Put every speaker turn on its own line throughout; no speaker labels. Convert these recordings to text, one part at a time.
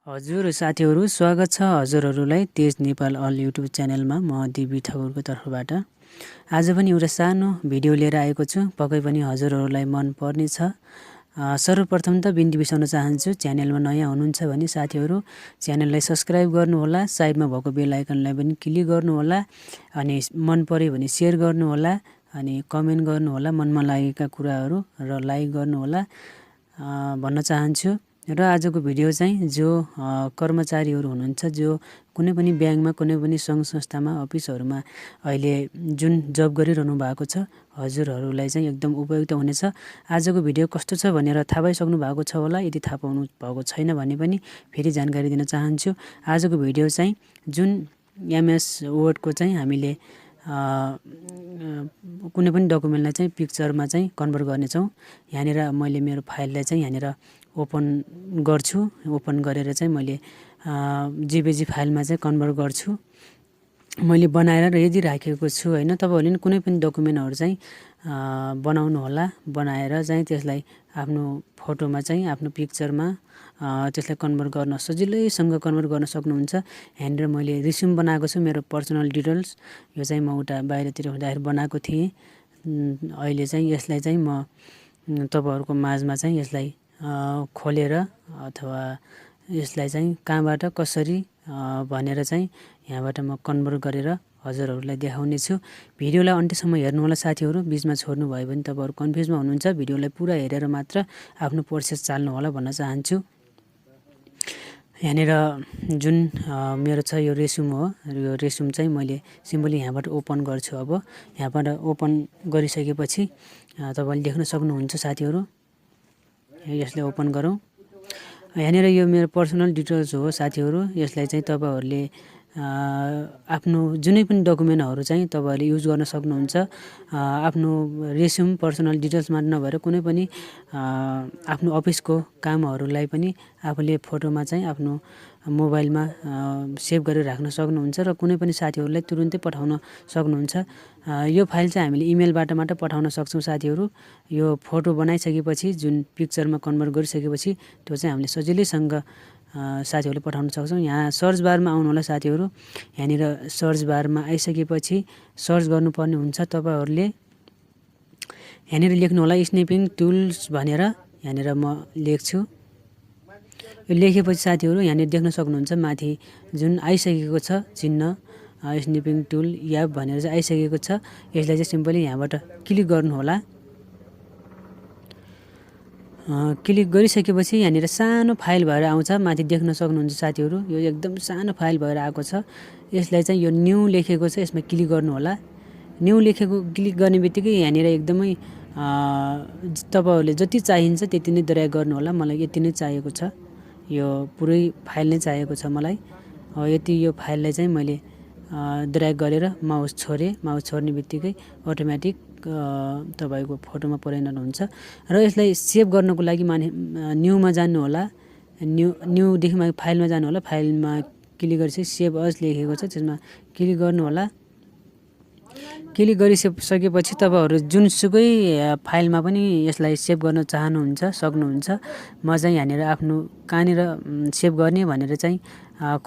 हजुर साथीहरु स्वागत छ हजुरहरुलाई तेज नेपाल अल युट्युब च्यानलमा म DB ठकुरको तर्फबाट आज पनि एउटा सानो भिडियो लिएर आएको छु पक्कै पनि हजुरहरुलाई मन पर्ने छ सर्वप्रथम त बिन्ती बिसाउन चाहन्छु च्यानलमा नयाँ हुनुहुन्छ भने साथीहरु च्यानललाई सब्स्क्राइब गर्नु होला साइडमा भएको बेल आइकनलाई पनि क्लिक गर्नु होला अनि मन पर्यो भने शेयर गर्नु होला अनि कमेन्ट गर्नु होला मनमा लागेका कुराहरु र लाइक गर्नु होला भन्न चाहन्छु र आजको भिडियो चाहिँ जो कर्मचारीहरु हुनुहुन्छ जो कुनै पनि ब्याङ्कमा कुनै पनि संघ संस्थामा अफिसहरुमा अहिले जुन जब गरिरहनु भएको छ हजुरहरुलाई चाहिँ एकदम उपयुक्त हुनेछ आजको भिडियो कस्तो छ भनेर थाहा पाइसक्नु भएको छ होला यदि थाहा पाउनु भएको छैन भने पनि फेरि जानकारी दिन चाहन्छु आजको भिडियो चाहिँ जुन एमएस वर्डको चाहिँ हामीले कुनै पनि डकुमेन्टलाई चाहिँ पिक्चरमा चाहिँ कन्भर्ट गर्ने छौं यहाँनेर मैले मेरो फाइललाई चाहिँ यहाँनेर ओपन गर्छु ओपन गरेर चाहिँ मैले जेपीजी फाइलमा चाहिँ कन्भर्ट गर्छु मैले बनाएर रेडी राखेको छु हैन तपाईहरुले कुनै पनि डकुमेन्टहरु चाहिँ बनाउनु होला बनाएर चाहिँ त्यसलाई आफ्नो फोटोमा चाहिँ आफ्नो पिक्चरमा त्यसलाई कन्भर्ट गर्न सजिलैसँग कन्भर्ट गर्न सक्नुहुन्छ यहाँनिर मैले रिज्युम बनाएको छु मेरो पर्सनल डिटेल्स यो चाहिँ म उता बाहिरतिर हुँदाखेरि बनाएको थिए अहिले चाहिँ यसलाई चाहिँ म तपाईहरुको माझमा चाहिँ यसलाई खोलेर अथवा यसलाई चाहिँ कहाँबाट कसरी भनेर चाहिँ यहाँबाट म कन्भर्ट गरेर हजुरहरुलाई देखाउने छु भिडियोलाई अन्त्यसम्म हेर्नु होला साथीहरु बीचमा छोड्नु भयो भने तपाईहरु कन्फ्युजमा हुनुहुन्छ भिडियोलाई पुरा हेरेर मात्र आफ्नो प्रोसेस चाल्नु होला भन्न चाहन्छु यहाँनेर जुन मेरो छ यो रेज्युम हो यो रेज्युम चाहिँ मैले सिम्पली यहाँबाट ओपन गर्छु अब यहाँबाट ओपन गरिसकेपछि तपाईले देख्न सक्नुहुन्छ साथीहरु यसले ओपन गरौँ यहाँनेर यो मेरो पर्सनल डिटेल्स हो साथीहरु यसलाई चाहिँ तपाईहरुले आफ्नो जुनै पनि डकुमेन्टहरु चाहिँ तपाईहरुले युज गर्न सक्नुहुन्छ आफ्नो रेज्युम पर्सनल डिटेल्स मात्र नभएर कुनै पनि आफ्नो अफिसको कामहरुलाई पनि आफूले फोटोमा चाहिँ आफ्नो मोबाइलमा सेभ गरेर राख्न सक्नुहुन्छ र कुनै पनि साथीहरुलाई तुरुन्तै पठाउन सक्नुहुन्छ यो फाइल चाहिँ हामीले इमेलबाट मात्र पठाउन सक्छौं साथीहरु यो फोटो बनाइसकेपछि जुन पिक्चरमा कन्भर्ट गरिसकेपछि त्यो चाहिँ हामीले सजिलैसँग साथीहरुले पठाउन सक्छौं यहाँ सर्च बारमा आउनु होला साथीहरु यहाँनिर सर्च बारमा आइसकेपछि सर्च गर्नुपर्ने हुन्छ तपाईहरुले यहाँनिर लेख्नु होला स्न्यापिङ टुल्स भनेर यहाँनिर म लेख्छु यो लेखेपछि साथीहरु यहाँनिर देख्न सक्नुहुन्छ माथि जुन आइसकेको छ चिन्ह स्न्यापिङ टुल याप भनेर चाहिँ आइसकेको छ यसलाई चाहिँ सिम्पली यहाँबाट क्लिक गर्नु होला क्लिक गरिसकेपछि यहाँनिर सानो फाइल भएर आउँछ माथि देख्न सक्नुहुन्छ साथीहरु यो एकदम सानो फाइल भएर आएको छ यसलाई चाहिँ यो न्यू लेखेको छ यसमा क्लिक गर्नु होला न्यू लेखेको क्लिक गर्नेबित्तिकै यहाँनिर एकदमै तपाईहरुले जति चाहिन्छ त्यति नै ड्र्याग गर्नु होला मलाई यति नै चाहिएको छ यो पुरै फाइल नै चाहिएको छ मलाई यति यो फाइललाई चाहिँ मैले ड्र्याग गरेर माउस छोड्नेबित्तिकै अटोमेटिक तपाईको फोटोमा परिणत हुन्छ र यसलाई सेभ गर्नको लागि न्यूमा जानु होला न्यू देखि फाइलमा जानु होला फाइलमा क्लिक गरिसके सेभ अज लेखेको छ त्यसमा क्लिक गर्नु होला क्लिक गरिसकेपछि तपाईहरु जुनसुकै फाइलमा पनि यसलाई सेभ गर्न चाहनुहुन्छ सक्नुहुन्छ म चाहिँ यहाँनेर आफ्नो कहाँनेर सेभ गर्ने भनेर चाहिँ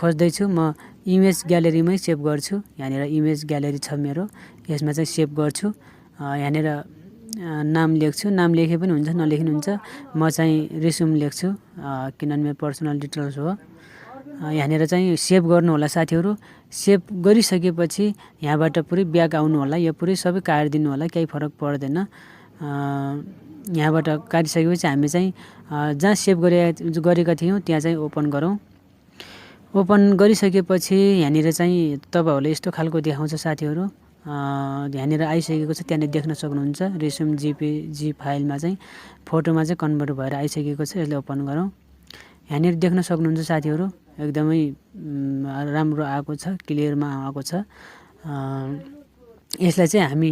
खोज्दै छु म इमेज ग्यालरीमै सेभ गर्छु यहाँनेर इमेज ग्यालरी छ मेरो यसमा चाहिँ सेभ गर्छु यहाँनेर नाम लेख्छु नाम लेखे पनि हुन्छ नलेखे पनि हुन्छ म चाहिँ रेज्युम लेख्छु किनभने मेरो पर्सनल डिटेल्स हो यहाँनेर चाहिँ सेभ गर्नु होला साथीहरु सेभ गरिसकेपछि यहाँबाट पुरै ब्याक आउनु होला यो पुरै सबै काटिदिनु होला केही फरक पर्दैन यहाँबाट काटिसकेपछि हामी चाहिँ जहाँ सेभ गरेका थियौं त्यहाँ चाहिँ ओपन गरौँ ओपन गरिसकेपछि यहाँनेर चाहिँ तपाईहरुले यस्तो खालको देखाउँछ साथीहरु यहाँनेर आइसकेको छ त्यहाँ देख्न सक्नुहुन्छ रेज्युम जेपीजी फाइलमा चाहिँ फोटोमा चाहिँ कन्भर्ट भएर आइसकेको छ यसले ओपन गरौँ यहाँनेर देख्न सक्नुहुन्छ साथीहरु एकदमै राम्रो आएको छ क्लियरमा आएको छ यसलाई चाहिँ हामी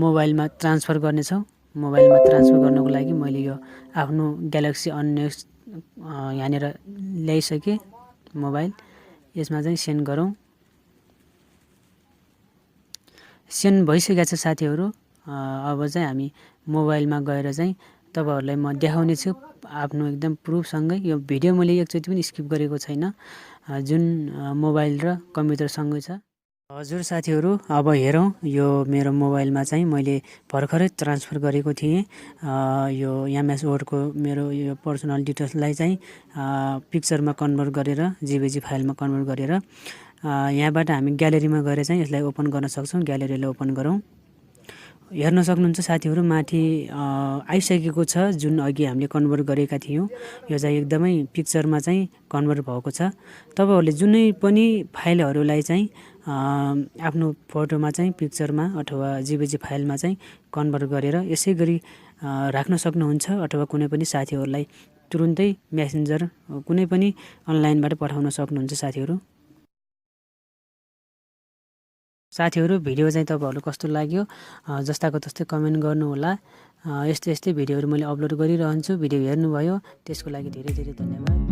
मोबाइलमा ट्रान्सफर गर्ने छौं मोबाइलमा ट्रान्सफर गर्नको लागि मैले यो आफ्नो ग्यालेक्सी अननेक्स्ट यहाँनेर ल्याइसके मोबाइल यसमा चाहिँ सेन्ड गरौँ सेन्ड भइसकेको छ साथीहरु अब चाहिँ हामी मोबाइलमा गएर चाहिँ तपाईहरुलाई म देखाउने छु आफ्नो एकदम प्रुफसँगै। यो भिडियो मैले एकचोटि पनि स्किप गरेको छैन, जुन मोबाइल र कम्प्युटरसँगै छ। हजुर साथीहरु, अब हेरौँ यो मेरो मोबाइलमा चाहिँ मैले भर्खरै ट्रान्सफर गरेको थिएँ यो एमएस वर्डको मेरो यो पर्सनल डिटेल्सलाई चाहिँ पिक्चरमा कन्भर्ट गरेर जेपीजी फाइलमा कन्भर्ट गरेर यहाँबाट हामी ग्यालेरीमा गएर चाहिँ यसलाई ओपन गर्न सक्छौँ। ग्यालेरीलाई ओपन गरौँ। हेर्न सक्नुहुन्छ साथीहरु, माथि आइसकेको छ जुन अघि हामीले कन्भर्ट गरेका थियौं। यो चाहिँ एकदमै पिक्चरमा चाहिँ कन्भर्ट भएको छ। तपाईहरुले जुनै पनि फाइलहरुलाई चाहिँ आफ्नो फोटोमा चाहिँ पिक्चरमा अथवा जेपीजी फाइलमा चाहिँ कन्भर्ट गरेर यसै गरी राख्न सक्नुहुन्छ, अथवा कुनै पनि साथीहरुलाई तुरुन्तै मेसेन्जर कुनै पनि अनलाइनबाट पठाउन सक्नुहुन्छ साथीहरु। साथीहरु, भिडियो चाहिँ तपाईहरुलाई कस्तो लाग्यो जस्ताको तस्तै कमेन्ट गर्नु होला। यस्तै भिडियोहरु मैले अपलोड गरिरहन्छु। भिडियो हेर्नुभयो त्यसको लागि धेरै धेरै धन्यवाद।